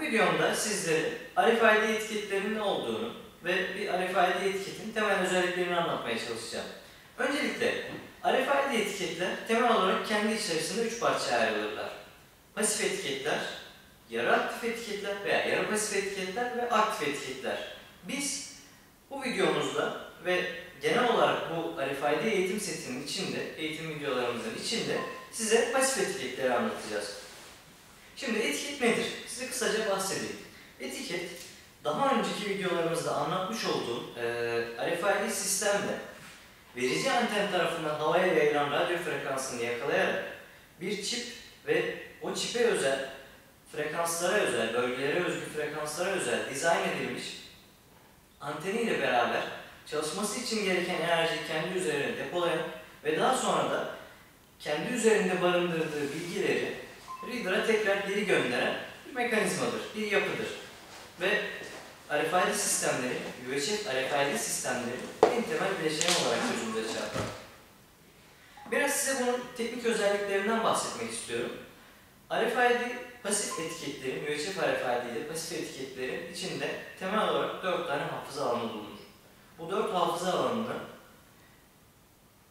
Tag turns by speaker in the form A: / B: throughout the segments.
A: videomda sizlere RFID etiketlerinin ne olduğunu ve bir RFID etiketin temel özelliklerini anlatmaya çalışacağım. Öncelikle RFID etiketler temel olarak kendi içerisinde 3 parçaya ayrılırlar. Pasif etiketler, yarı aktif etiketler veya yarı pasif etiketler ve aktif etiketler. Biz bu videomuzda ve genel olarak bu RFID eğitim setinin içinde, eğitim videolarımızın içinde size pasif etiketleri anlatacağız. Şimdi etiket nedir? Size kısaca bahsedeyim. Etiket, daha önceki videolarımızda anlatmış olduğum RFID sistemle verici anten tarafından havaya yayılan radyo frekansını yakalayarak bir çip ve o çipe özel, frekanslara özel, bölgelere özgü frekanslara özel dizayn edilmiş anteniyle beraber çalışması için gereken enerjiyi kendi üzerine depolayan ve daha sonra da kendi üzerinde barındırdığı bilgileri reader'a tekrar geri gönderen bir mekanizmadır, bir yapıdır. Ve RFID sistemleri, UHF RFID sistemleri en temel bileşeni olarak gözümüze çarpar. Biraz size bunun teknik özelliklerinden bahsetmek istiyorum. RFID pasif etiketlerin, UHF RFID ile pasif etiketlerin içinde temel olarak 4 tane hafıza alanı bulunur. Bu 4 hafıza alanından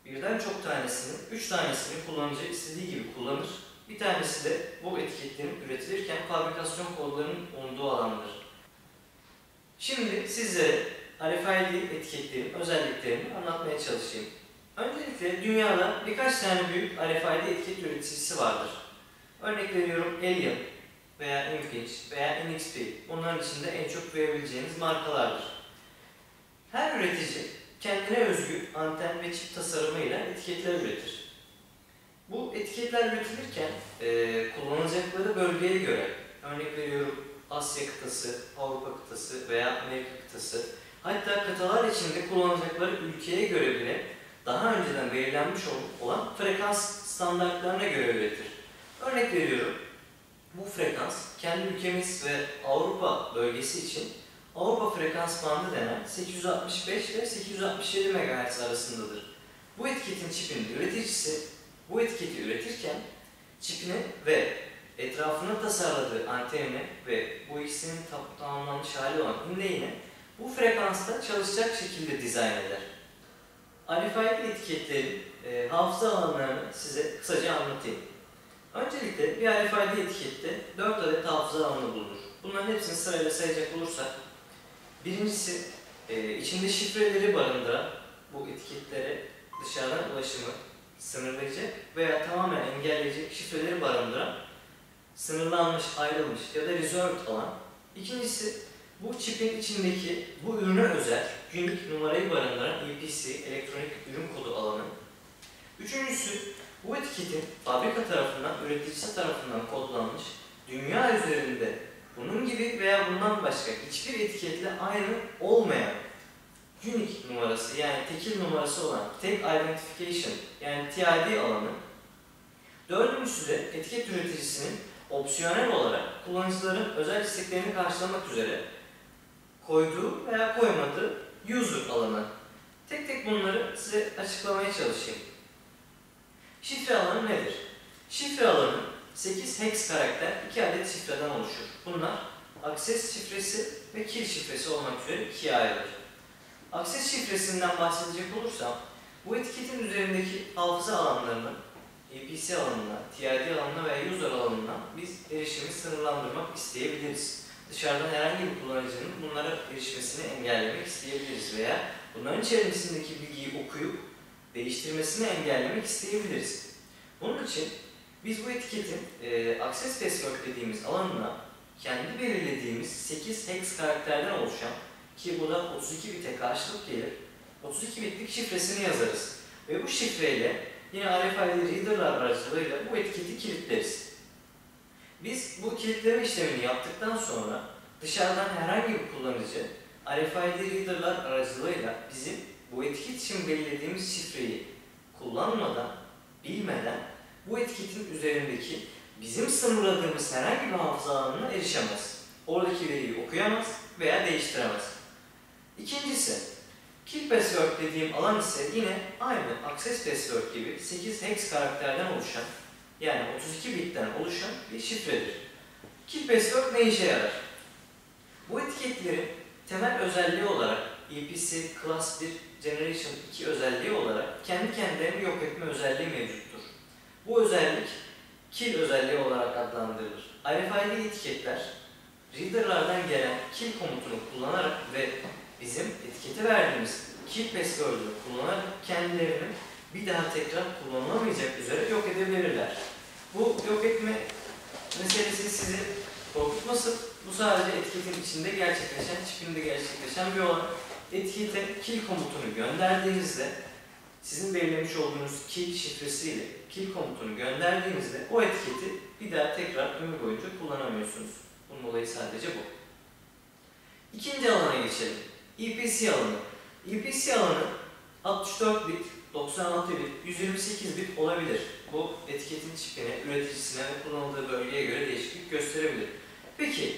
A: birden çok tanesini, 3 tanesini kullanıcı istediği gibi kullanır. Bir tanesi de bu etiketlerin üretilirken fabrikasyon kodlarının bulunduğu alandır. Şimdi sizlere RFID etiketlerin özelliklerini anlatmaya çalışayım. Öncelikle dünyada birkaç tane büyük RFID etiket üreticisi vardır. Örnek veriyorum Alien veya Infinch veya NXP. Bunların içinde en çok duyabileceğiniz markalardır. Her üretici kendine özgü anten ve çip tasarımıyla etiketler üretir. Bu etiketler üretilirken kullanılacakları bölgeye göre, örnek veriyorum Asya kıtası, Avrupa kıtası veya Amerika kıtası, hatta kıtalar içinde kullanılacakları ülkeye göre bile daha önceden belirlenmiş olan frekans standartlarına göre üretir. Örnek veriyorum, bu frekans kendi ülkemiz ve Avrupa bölgesi için Avrupa frekans bandı denen 865 ve 867 MHz arasındadır. Bu etiketin çipinin üreticisi bu etiketi üretirken çipini ve etrafına tasarladığı antenini ve bu ikisinin tamamlanmış hali olan inleyini bu frekansta çalışacak şekilde dizayn eder. RFID etiketlerin hafıza alanlarını size kısaca anlatayım. Öncelikle bir RFID etikette 4 adet hafıza alanı bulunur. Bunların hepsini sırayla sayacak olursak, birincisi içinde şifreleri barındıran bu etiketlere dışarıdan ulaşımı sınırlayacak veya tamamen engelleyecek şifreleri barındıran sınırlanmış, ayrılmış ya da reserved alan. İkincisi, bu çipin içindeki bu ürüne özel unique numarayı barındıran EPC, elektronik ürün kodu alanı. Üçüncüsü, bu etiketin fabrika tarafından, üreticisi tarafından kodlanmış, dünya üzerinde bunun gibi veya bundan başka hiçbir etiketle aynı olmayan unique numarası, yani tekil numarası olan Tag Identification, yani TID alanı. Dördüncüsü de etiket üreticisinin opsiyonel olarak kullanıcıların özel isteklerini karşılamak üzere koyduğu veya koymadığı user alanı. Tek tek bunları size açıklamaya çalışayım. Şifre alanı nedir? Şifre alanı 8 hex karakter 2 adet şifreden oluşur. Bunlar akses şifresi ve kill şifresi olmak üzere ikiye ayrılır. Akses şifresinden bahsedecek olursam, bu etiketin üzerindeki hafıza alanlarını EPC alanına, TID alanına veya user alanına biz erişimi sınırlandırmak isteyebiliriz. Dışarıdan herhangi bir kullanıcının bunlara erişmesini engellemek isteyebiliriz veya bunların içerisindeki bilgiyi okuyup değiştirmesini engellemek isteyebiliriz. Bunun için biz bu etiketin access password dediğimiz alanına kendi belirlediğimiz 8 hex karakterden oluşan, ki bu da 32 bite karşılık gelir, 32 bitlik şifresini yazarız. Ve bu şifreyle yine RFID reader'lar aracılığıyla bu etiketi kilitleriz. Biz bu kilitleme işlemini yaptıktan sonra dışarıdan herhangi bir kullanıcı RFID reader'lar aracılığıyla bizim bu etiket için belirlediğimiz şifreyi kullanmadan, bilmeden bu etiketin üzerindeki bizim sınırladığımız herhangi bir hafıza alanına erişemez. Oradaki veriyi okuyamaz veya değiştiremez. İkincisi, kill password dediğim alan ise yine aynı access password gibi 8 hex karakterden oluşan, yani 32 bitten oluşan bir şifredir. Kill password ne işe yarar? temel özelliği olarak EPC Class 1 Generation 2 özelliği olarak kendi kendilerini yok etme özelliği mevcuttur. Bu özellik kill özelliği olarak adlandırılır. RFID etiketler reader'lardan gelen kill komutunu kullanarak ve bizim etikete verdiğimiz kill password'unu kullanarak kendilerini bir daha tekrar kullanılamayacak üzere yok edebilirler. Bu yok etme meselesi sizi korkutmasın. Bu sadece etiketin içinde gerçekleşen, çipinde gerçekleşen bir olay. Etikete kill komutunu gönderdiğinizde, sizin belirlemiş olduğunuz kill şifresiyle kill komutunu gönderdiğinizde o etiketi bir daha tekrar ömür boyunca kullanamıyorsunuz. Bunun olayı sadece bu. İkinci alana geçelim. EPC alanı. EPC alanı 64 bit, 96 bit, 128 bit olabilir. Bu etiketin çipine, üreticisine ve kullanıldığı bölgeye göre değişiklik gösterebilir. Peki,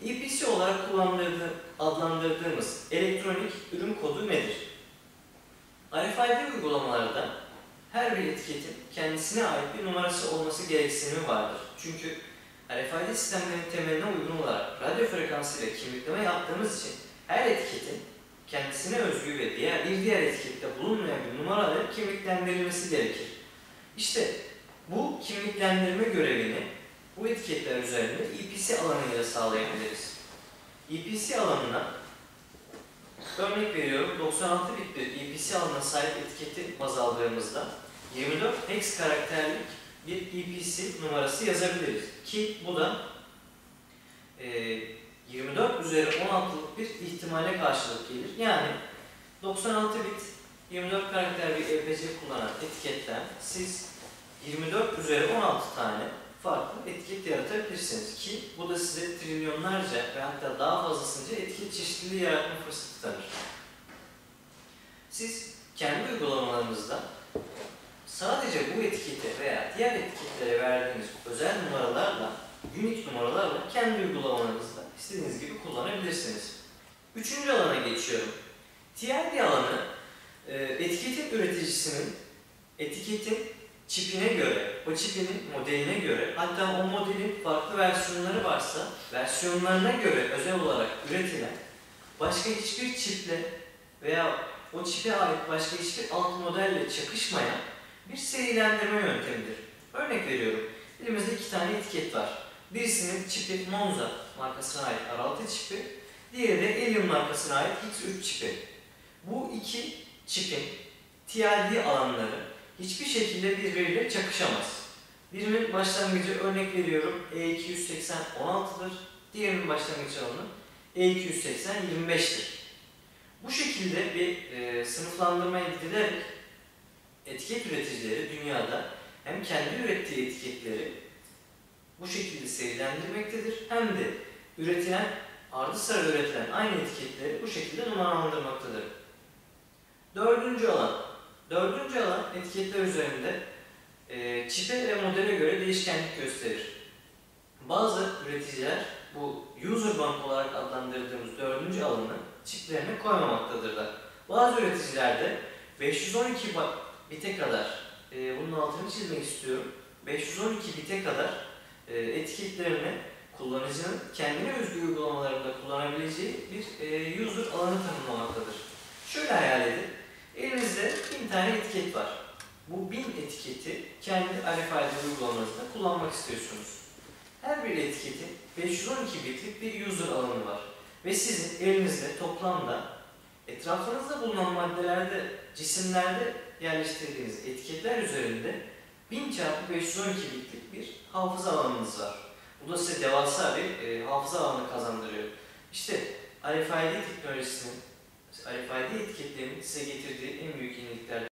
A: EPC olarak adlandırdığımız elektronik ürün kodu nedir? RFID uygulamalarda her bir etiketin kendisine ait bir numarası olması gereksinimi vardır. Çünkü RFID sistemlerinin temeline uygun olarak radyo frekansıyla kimlikleme yaptığımız için her etiketin kendisine özgü ve bir diğer etikette bulunmayan bir numaralayla kimliklendirilmesi gerekir. İşte bu kimliklendirme görevini bu etiketler üzerinde EPC alanıyla sağlayabiliriz. EPC alanına örnek veriyorum 96 bit bir EPC alanına sahip etiketi baz aldığımızda 24 hex karakterlik bir EPC numarası yazabiliriz. Ki bu da 24 üzeri 16'lık bir ihtimale karşılık gelir. Yani 96 bit 24 karakter bir EPC kullanan etiketten siz 24 üzeri 16 tane farklı etiket yaratabilirsiniz ki bu da size trilyonlarca ve hatta daha fazlasınca etiket çeşitliliği yaratma fırsatı tanır. Siz kendi uygulamalarınızda sadece bu etikete veya diğer etiketlere verdiğiniz özel numaralarla, unique numaralarla kendi uygulamalarınızda istediğiniz gibi kullanabilirsiniz. Üçüncü alana geçiyorum. TLD alanı etiketin üreticisinin etiketin çipine göre, o çipinin modeline göre, hatta o modelin farklı versiyonları varsa, versiyonlarına göre özel olarak üretilen başka hiçbir çiple veya o çipe ait başka hiçbir alt modelle çakışmayan bir serilendirme yöntemidir. Örnek veriyorum, elimizde iki tane etiket var. Birisinin çipi Monza markasına ait R6 çipi, diğeri de Alien markasına ait X3 çipi. Bu iki çipin TLD alanları hiçbir şekilde birbiriyle çakışamaz. Birinin başlangıcı örnek veriyorum E280 16'dır, diğerinin başlangıç alanı E280 25'tir. Bu şekilde bir sınıflandırmaya gidilerek etiket üreticileri dünyada hem kendi ürettiği etiketleri bu şekilde serilendirmektedir hem de üretilen, ardı sıra üretilen aynı etiketleri bu şekilde numaralandırmaktadır. Dördüncü alan etiketler üzerinde çipe ve modele göre değişkenlik gösterir. Bazı üreticiler bu user bank olarak adlandırdığımız dördüncü alanı çiplerine koymamaktadırlar. Bazı üreticiler de 512 bite kadar, bunun altını çizmek istiyorum, 512 bite kadar etiketlerini kullanıcının kendine özgü uygulamalarında kullanabileceği bir user alanı tanımlamaktadır. Şöyle hayal edin, elinizde 1000 tane etiket var. Bu 1000 etiketi kendi RFID uygulamanızda kullanmak istiyorsunuz. Her bir etiketin 512 bitlik bir user alanı var. Ve sizin elinizde toplamda etrafınızda bulunan maddelerde, cisimlerde yerleştirdiğiniz etiketler üzerinde 1000 çarpı 512 bitlik bir hafıza alanınız var. Bu da size devasa bir hafıza alanı kazandırıyor. İşte RFID teknolojisinin, RFID etiketlerinin size getirdiği en büyük yeniliklerden